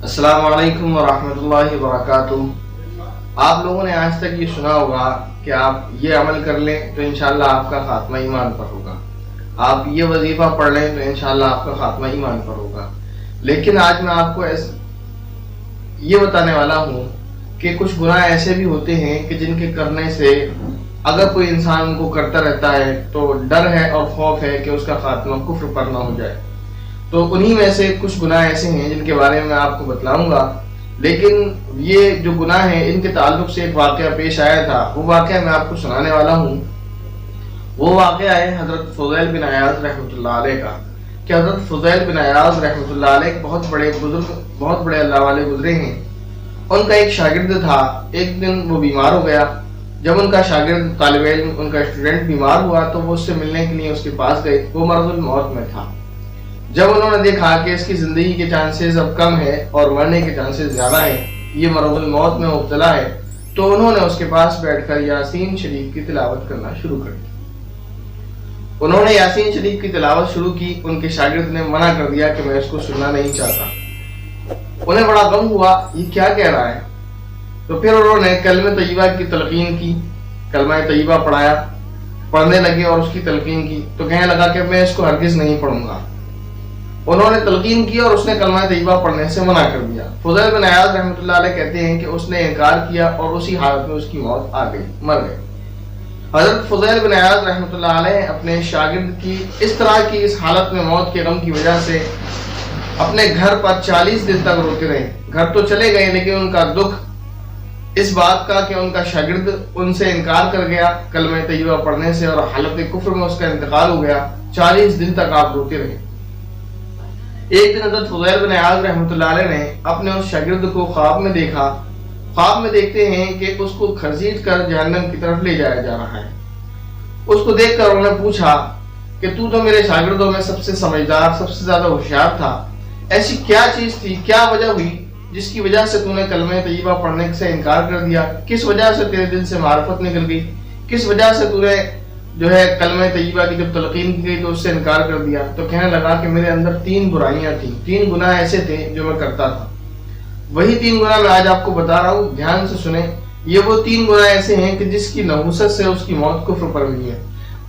السلام علیکم ورحمۃ اللہ وبرکاتہ۔ آپ لوگوں نے آج تک یہ سنا ہوگا کہ آپ یہ عمل کر لیں تو انشاءاللہ آپ کا خاتمہ ایمان پر ہوگا، آپ یہ وظیفہ پڑھ لیں تو انشاءاللہ آپ کا خاتمہ ایمان پر ہوگا۔ لیکن آج میں آپ کو یہ بتانے والا ہوں کہ کچھ گناہ ایسے بھی ہوتے ہیں کہ جن کے کرنے سے اگر کوئی انسان ان کو کرتا رہتا ہے تو ڈر ہے اور خوف ہے کہ اس کا خاتمہ کفر پر نہ ہو جائے۔ تو انہی میں سے کچھ گناہ ایسے ہیں جن کے بارے میں آپ کو بتلاؤں گا، لیکن یہ جو گناہ ہیں ان کے تعلق سے ایک واقعہ پیش آیا تھا، وہ واقعہ میں آپ کو سنانے والا ہوں۔ وہ واقعہ ہے حضرت فضیل بن عیاض رحمۃ اللہ علیہ کا، کہ حضرت فضیل بن عیاض رحمۃ اللہ علیہ بہت بڑے بزرگ، بہت بڑے اللہ والے گزرے ہیں۔ ان کا ایک شاگرد تھا، ایک دن وہ بیمار ہو گیا۔ جب ان کا شاگرد، طالب علم، ان کا اسٹوڈنٹ بیمار ہوا تو وہ اس سے ملنے کے لیے اس کے پاس گئے۔ وہ مرض الموت میں تھا۔ جب انہوں نے دیکھا کہ اس کی زندگی کے چانسز اب کم ہے اور مرنے کے چانسز زیادہ ہیں، یہ مرض الموت میں مبتلا ہے، تو انہوں نے اس کے پاس بیٹھ کر یاسین شریف کی تلاوت کرنا شروع کر دی۔ انہوں نے یاسین شریف کی تلاوت شروع کی۔ ان کے شاگرد نے منع کر دیا کہ میں اس کو سننا نہیں چاہتا۔ انہیں بڑا غم ہوا، یہ کیا کہہ رہا ہے؟ تو پھر انہوں نے کلمہ طیبہ کی تلقین کی، کلمہ طیبہ پڑھنے لگے اور اس کی تلقین کی، تو کہنے لگا کہ میں اس کو ہرگز نہیں پڑھوں گا۔ انہوں نے تلقین کی اور اس نے کلمہ طیبہ پڑھنے سے منع کر دیا۔ فضیل بن عیاض رحمۃ اللہ علیہ کہتے ہیں کہ اس نے انکار کیا اور اسی حالت میں اس کی موت آ گئی، مر گئے۔ حضرت فضیل بن عیاض رحمۃ اللہ علیہ اپنے شاگرد کی اس طرح کی اس حالت میں موت کے غم کی وجہ سے اپنے گھر پر 40 دن تک روتے رہے۔ گھر تو چلے گئے لیکن ان کا دکھ اس بات کا کہ ان کا شاگرد ان سے انکار کر گیا کلمہ طیبہ پڑھنے سے اور حالت کفر میں اس کا انتقال ہو گیا، 40 دن تک آپ روتے رہے۔ ایک دن حضرت فضیل بن عیاض رحمۃ اللہ علیہ نے اپنے اس شاگرد کو خواب میں دیکھا۔ خواب میں دیکھتے ہیں کہ اس کو گھسیٹ کر جہنم کی طرف لے جایا جا رہا ہے۔ اس کو دیکھ کر انہوں نے پوچھا کہ تو میرے شاگردوں میں سب سے سمجھدار، سب سے زیادہ ہوشیار تھا، ایسی کیا چیز تھی، کیا وجہ ہوئی جس کی وجہ سے تو نے کلمہ طیبہ پڑھنے سے انکار کر دیا؟ کس وجہ سے تیرے دل سے معرفت نکل گئی؟ کس وجہ سے تو نے کلمہ طیبہ کی جب تلقین کی گئی تو اس سے انکار کر دیا؟ تو کہنے لگا کہ میرے اندر 3 برائیاں تھیں، 3 گناہ ایسے تھے جو میں کرتا تھا۔ وہی 3 گناہ میں آج آپ کو بتا رہا ہوں، دھیان سے سنیں۔ یہ وہ 3 گناہ ایسے ہیں کہ جس کی نحوست سے اس کی موت کفر پر ہوئی ہے۔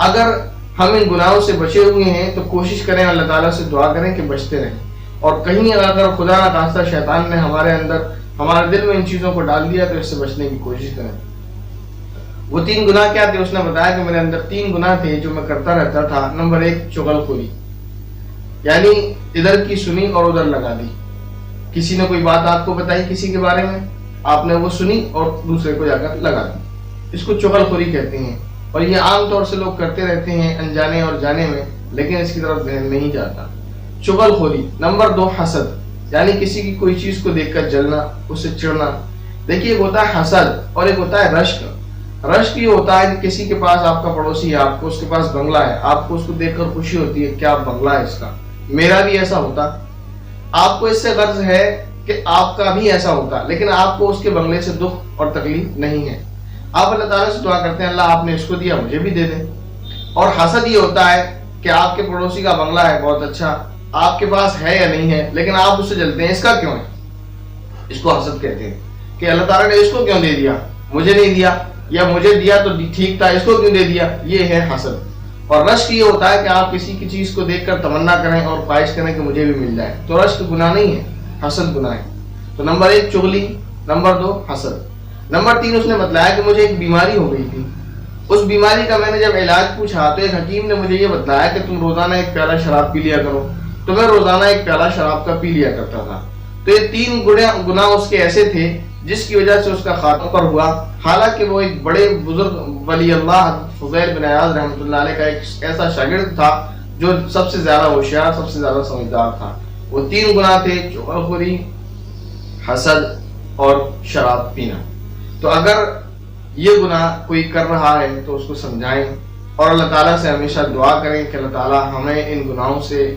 اگر ہم ان گناہوں سے بچے ہوئے ہیں تو کوشش کریں، اللہ تعالیٰ سے دعا کریں کہ بچتے رہیں، اور کہیں اگر خدا نہ خواستہ شیطان نے ہمارے دل میں ان چیزوں کو ڈال دیا تو اس سے بچنے کی کوشش کریں۔ وہ 3 گناہ کیا تھے؟ اس نے بتایا کہ میرے اندر 3 گناہ تھے جو میں کرتا رہتا تھا۔ نمبر 1، چغل خوری، یعنی ادھر کی سنی اور ادھر لگا دی۔ کسی نے کوئی بات آپ کو بتائی کسی کے بارے میں، آپ نے وہ سنی اور دوسرے کو جا کر لگا دی، اس کو چغل خوری کہتے ہیں۔ اور یہ عام طور سے لوگ کرتے رہتے ہیں انجانے اور جانے میں، لیکن اس کی طرف ذہن نہیں جاتا۔ چغل خوری۔ نمبر 2، حسد، یعنی کسی کی کوئی چیز کو دیکھ کر جلنا، اس سے چڑنا۔ دیکھیے، ایک ہوتا ہے حسد اور ایک ہوتا ہے رشک۔ رشک یہ ہوتا ہے کہ کسی کے پاس، آپ کا پڑوسی ہے، آپ کو اس کے پاس بنگلہ ہے، آپ کو اس کو دیکھ کر خوشی ہوتی ہے، کیا بنگلہ ہے اس کا، میرا بھی ایسا ہوتا۔ آپ کو اس سے غرض ہے کہ آپ کا بھی ایسا ہوتا، لیکن آپ کو اس کے بنگلے سے دکھ اور تکلیف نہیں ہے۔ آپ اللہ تعالیٰ سے دعا کرتے ہیں، اللہ آپ نے اس کو دیا، مجھے بھی دے دیں۔ اور حسد یہ ہوتا ہے کہ آپ کے پڑوسی کا بنگلہ ہے، بہت اچھا، آپ کے پاس ہے یا نہیں ہے، لیکن آپ اس سے جلتے ہیں، اس کا کیوں ہے؟ اس کو حسد کہتے ہیں کہ اللہ تعالیٰ نے اس کو کیوں دے دیا، مجھے نہیں دیا، یا مجھے دیا تو ٹھیک تھا، اس کو کیوں دے دیا؟ یہ ہے حسد۔ اور رشک یہ ہوتا ہے کہ آپ کسی کی چیز کو دیکھ کر تمنا کریں اور خواہش کریں کہ مجھے بھی مل جائے، تو رشک گناہ نہیں ہے، حسد گناہ ہے۔ تو نمبر 1 چغلی، نمبر 2 حسد، نمبر 3 اس نے بتلایا کہ مجھے ایک بیماری ہو گئی تھی۔ اس بیماری کا میں نے جب علاج پوچھا تو ایک حکیم نے مجھے یہ بتلایا کہ تم روزانہ 1 پیالہ شراب پی لیا کرو، تو میں روزانہ 1 پیالہ شراب کا پی لیا کرتا تھا۔ تو یہ 3 گناہ اس کے ایسے تھے جس کی وجہ سے اس کا خاتمہ پر ہوا، حالانکہ وہ ایک بڑے بزرگ ولی اللہ فضیل بن عیاض رحمۃ اللہ علیہ کا ایک ایسا شاگرد تھا جو سب سے زیادہ ہوشیار، سب سے زیادہ سمجھدار تھا۔ وہ 3 گناہ تھے، چغل خوری، حسد اور شراب پینا۔ تو اگر یہ گناہ کوئی کر رہا ہے تو اس کو سمجھائیں اور اللہ تعالیٰ سے ہمیشہ دعا کریں کہ اللہ تعالیٰ ہمیں ان گناہوں سے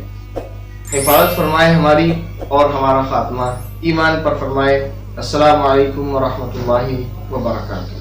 حفاظت فرمائے ہماری، اور ہمارا خاتمہ ایمان پر فرمائے۔ السلام علیکم ورحمۃ اللہ وبرکاتہ۔